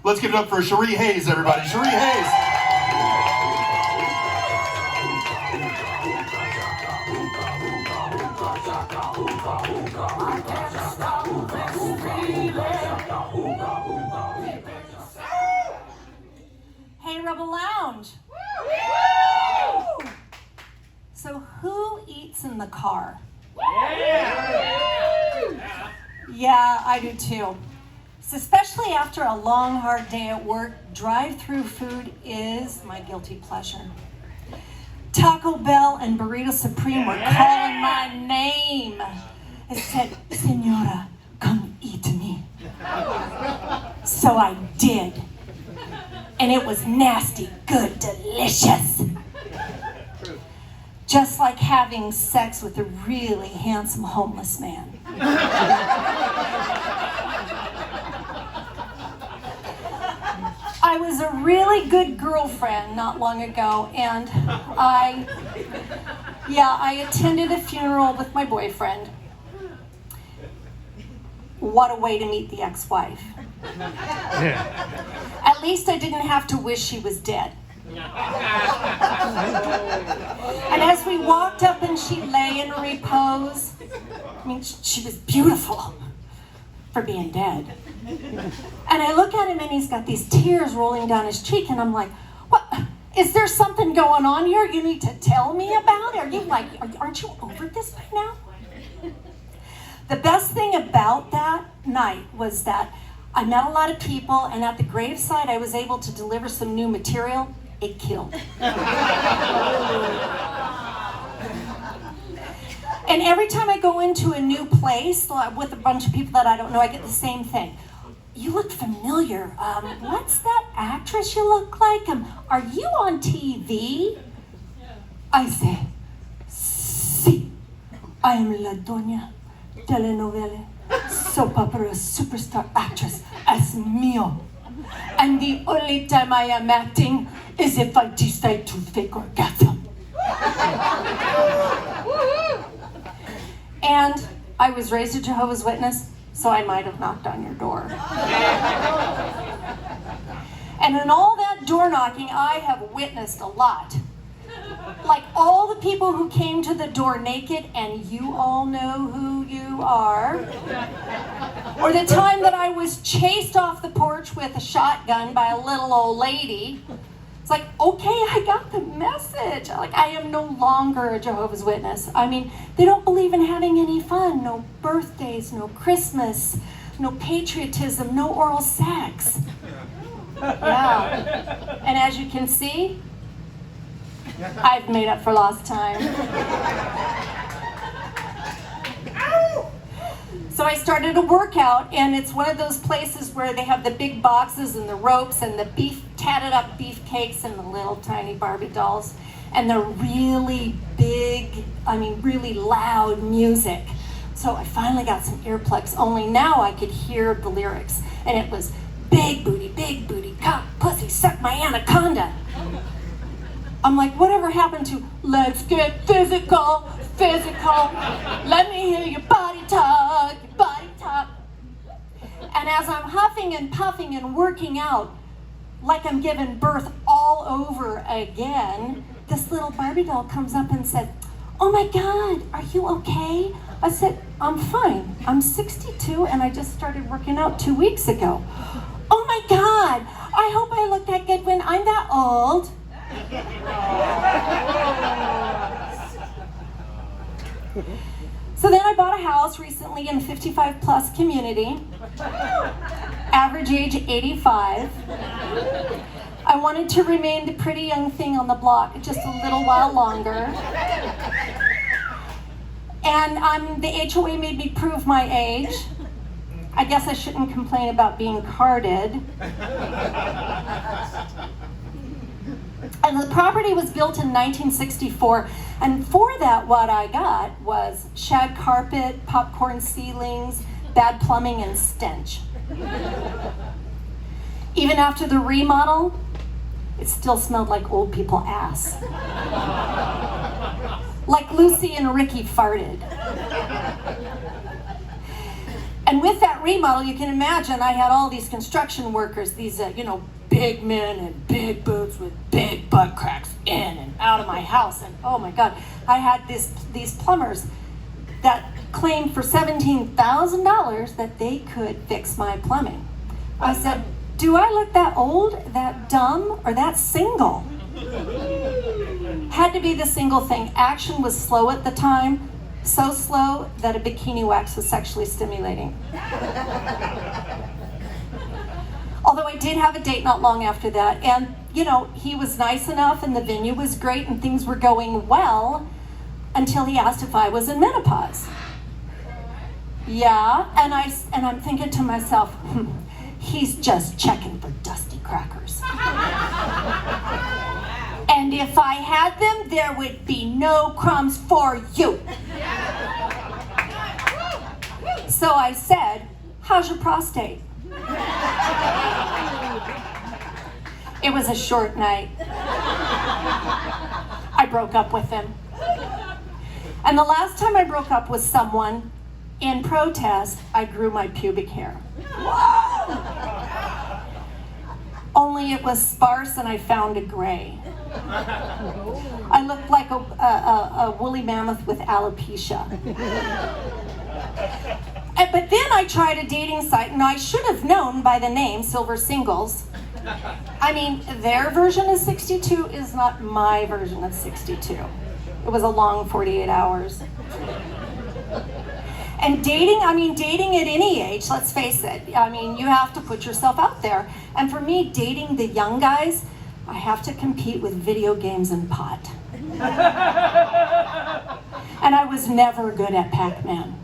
Let's give it up for Cherie Hayes, everybody. Cherie Hayes. Hey, Rebel Lounge. So who eats in the car? Yeah, I do too. So especially after a long, hard day at work, drive-through food is my guilty pleasure. Taco Bell and Burrito Supreme were calling my name. It said, "Senora, come eat me." So I did. And it was nasty, good, delicious. Just like having sex with a really handsome homeless man. I was a really good girlfriend not long ago, and I attended a funeral with my boyfriend. What a way to meet the ex-wife. At least I didn't have to wish she was dead. And as we walked up and she lay in repose, I mean, she was beautiful for being dead. And I look at him and he's got these tears rolling down his cheek, and I'm like, what? Is there something going on here you need to tell me about? Are you like, aren't you over this by now? The best thing about that night was that I met a lot of people, and at the graveside I was able to deliver some new material. It killed. And every time I go into a new place with a bunch of people that I don't know, I get the same thing. You look familiar. What's that actress you look like? Are you on TV? I say, sí, I am La Doña Telenovela, soap opera superstar actress as mío. And the only time I am acting is if I decide to fake orgasm. And I was raised a Jehovah's Witness, so I might have knocked on your door. And in all that door knocking, I have witnessed a lot. Like all the people who came to the door naked, and you all know who you are. Or the time that I was chased off the porch with a shotgun by a little old lady. It's like, okay, I got the message. Like, I am no longer a Jehovah's Witness. I mean, they don't believe in having any fun. No birthdays, no Christmas, no patriotism, no oral sex. Yeah. And as you can see, I've made up for lost time. So I started a workout, and it's one of those places where they have the big boxes and the ropes and the tatted up beefcakes and the little tiny Barbie dolls and the really big, really loud music. So I finally got some earplugs, only now I could hear the lyrics. And it was, big booty, cock, pussy, suck my anaconda. I'm like, whatever happened to, let's get physical, let me hear your body talk. And as I'm huffing and puffing and working out, like I'm giving birth all over again, this little Barbie doll comes up and said, "Oh my God, are you okay?" I said, "I'm fine. I'm 62 and I just started working out 2 weeks ago." "Oh my God, I hope I look that good when I'm that old." So then I bought a house recently in 55 plus community, average age 85. I wanted to remain the pretty young thing on the block just a little while longer. And the HOA made me prove my age. I guess I shouldn't complain about being carded. And the property was built in 1964, and for that what I got was shag carpet, popcorn ceilings, bad plumbing, and stench. Even after the remodel, it still smelled like old people ass. Like Lucy and Ricky farted. And And with that remodel, you can imagine I had all these construction workers, these, big men in big boots with big butt cracks in and out of my house. And oh my God, I had these plumbers that claimed for $17,000 that they could fix my plumbing. I said, do I look that old, that dumb, or that single? Had to be the single thing. Action was slow at the time, so slow that a bikini wax was sexually stimulating. Although I did have a date not long after that, and he was nice enough and the venue was great and things were going well until he asked if I was in menopause. Yeah, and I'm thinking to myself, he's just checking for dusty crackers. And if I had them, there would be no crumbs for you. So I said, how's your prostate? It was a short night. I broke up with him. And the last time I broke up with someone, in protest, I grew my pubic hair. Only it was sparse and I found a gray. I looked like a woolly mammoth with alopecia. But then I tried a dating site, and I should have known by the name, Silver Singles. I mean, their version of 62 is not my version of 62. It was a long 48 hours. And dating at any age, let's face it, you have to put yourself out there. And for me, dating the young guys, I have to compete with video games and pot. And I was never good at Pac-Man.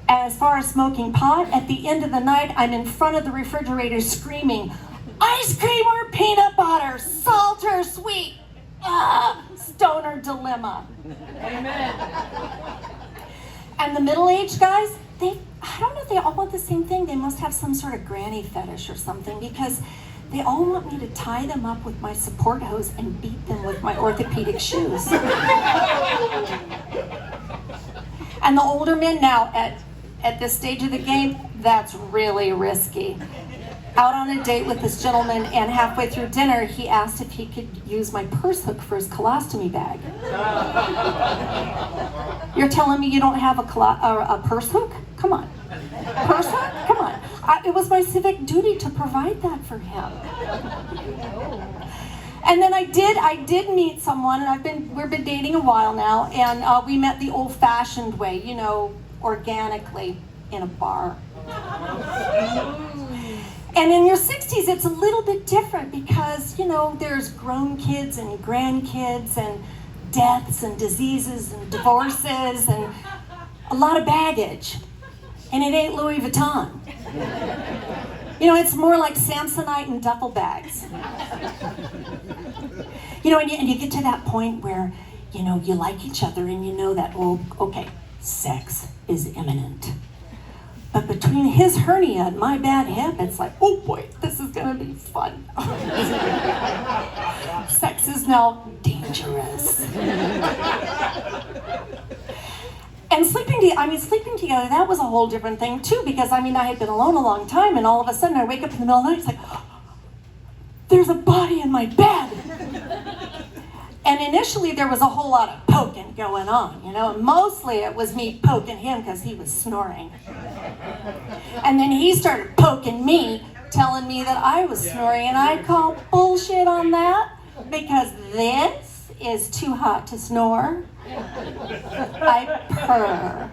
As far as smoking pot, at the end of the night, I'm in front of the refrigerator screaming, ice cream or peanut butter, salt or sweet, stoner dilemma. Amen. And the middle-aged guys, I don't know if they all want the same thing. They must have some sort of granny fetish or something, because they all want me to tie them up with my support hose and beat them with my orthopedic shoes. And the older men now, at this stage of the game, that's really risky. Out on a date with this gentleman, and halfway through dinner, he asked if he could use my purse hook for his colostomy bag. You're telling me you don't have a purse hook? Come on. Purse hook? Come on. It was my civic duty to provide that for him. And then I did meet someone, and we've been dating a while now, and we met the old-fashioned way, organically in a bar. And in your 60s, it's a little bit different because, there's grown kids and grandkids and deaths and diseases and divorces and a lot of baggage. And it ain't Louis Vuitton. It's more like Samsonite and duffel bags. And you get to that point where, you like each other and you know that, okay, sex is imminent. But between his hernia and my bad hip, it's like, oh boy, this is gonna be fun. Sex is now dangerous. And sleeping together, that was a whole different thing too, because I had been alone a long time, and all of a sudden I wake up in the middle of the night, it's like, there's a body in my bed. And initially there was a whole lot of poking going on, and mostly it was me poking him because he was snoring. And then he started poking me, telling me that I was snoring, and I call bullshit on that, because this is too hot to snore. I purr.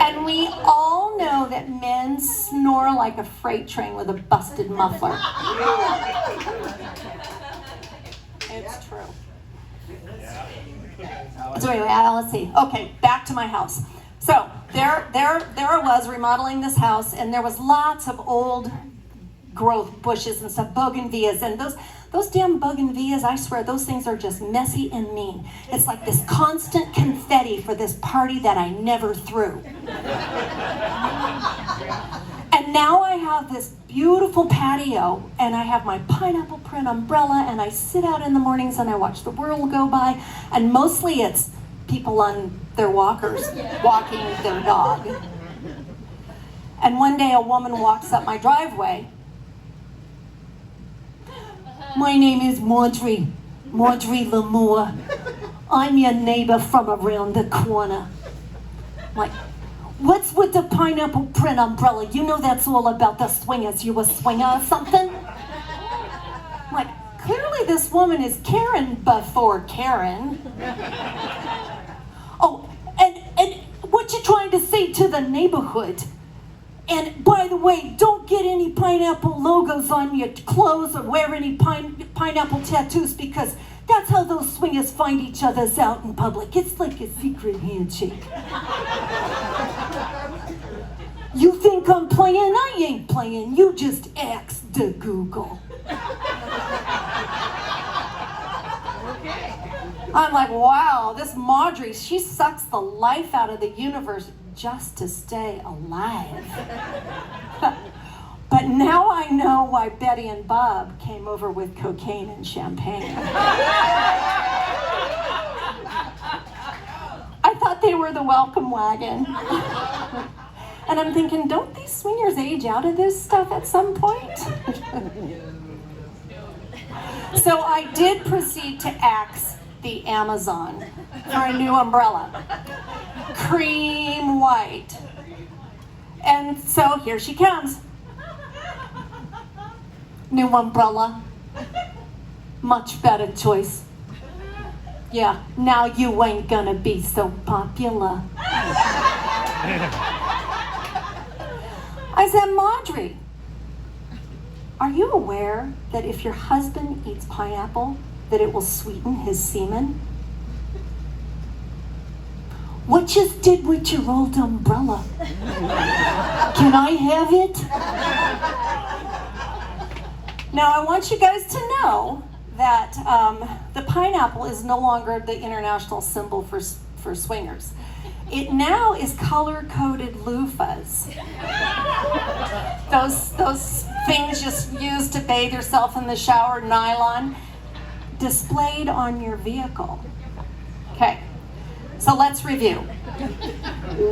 And we all know that men snore like a freight train with a busted muffler. It's true. So anyway, let's see. Okay, back to my house. So there I was remodeling this house, and there was lots of old growth bushes and stuff, bougainvilleas, and those damn bougainvilleas, I swear, those things are just messy and mean. It's like this constant confetti for this party that I never threw. And And now I have this beautiful patio, and I have my pineapple print umbrella, and I sit out in the mornings and I watch the world go by, and mostly it's people on their walkers walking their dog. And one day a woman walks up my driveway. My name is Marjorie Lamour. I'm your neighbor from around the corner. I'm like, what's with the pineapple print umbrella? You know that's all about the swingers. You a swinger or something? I'm like, clearly this woman is Karen before Karen. Oh, and what you trying to say to the neighborhood? And by the way, don't get any pineapple logos on your clothes or wear any pineapple tattoos, because that's how those swingers find each other out in public. It's like a secret handshake. You think I'm playing? I ain't playing. You just ask the Google. I'm like, wow, this Marjorie, she sucks the life out of the universe just to stay alive. But now I know why Betty and Bob came over with cocaine and champagne. I thought they were the welcome wagon. And I'm thinking, don't these swingers age out of this stuff at some point? So I did proceed to axe the Amazon for a new umbrella. Cream white. And so here she comes. New umbrella. Much better choice. Yeah, now you ain't gonna be so popular. I said, Marjorie, are you aware that if your husband eats pineapple, that it will sweeten his semen? What just did with your old umbrella? Can I have it? Now, I want you guys to know that the pineapple is no longer the international symbol for swingers. It now is color-coded loofahs. Those things just used to bathe yourself in the shower, nylon, displayed on your vehicle. Okay, so let's review.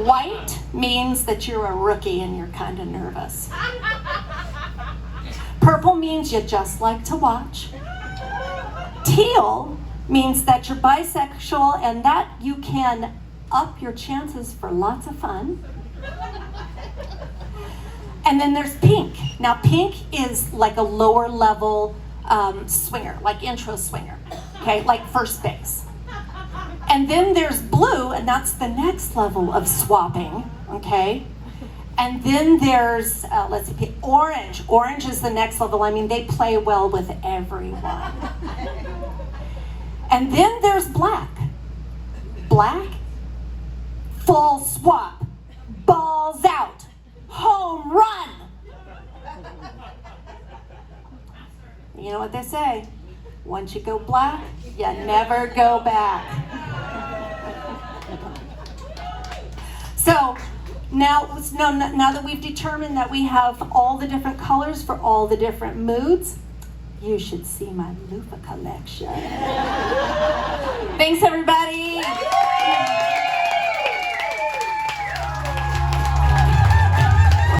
White means that you're a rookie and you're kind of nervous. Purple means you just like to watch. Teal means that you're bisexual and that you can up your chances for lots of fun. And then there's pink. Now pink is like a lower level swinger, like intro swinger, okay, like first base. And then there's blue, and that's the next level of swapping, okay? And then there's, let's see, orange. Orange is the next level. I mean, they play well with everyone. And then there's black. Black, full swap, balls out, home run. You know what they say? Once you go black, you never go back. So now that we've determined that we have all the different colors for all the different moods, you should see my loofah collection. Thanks, everybody.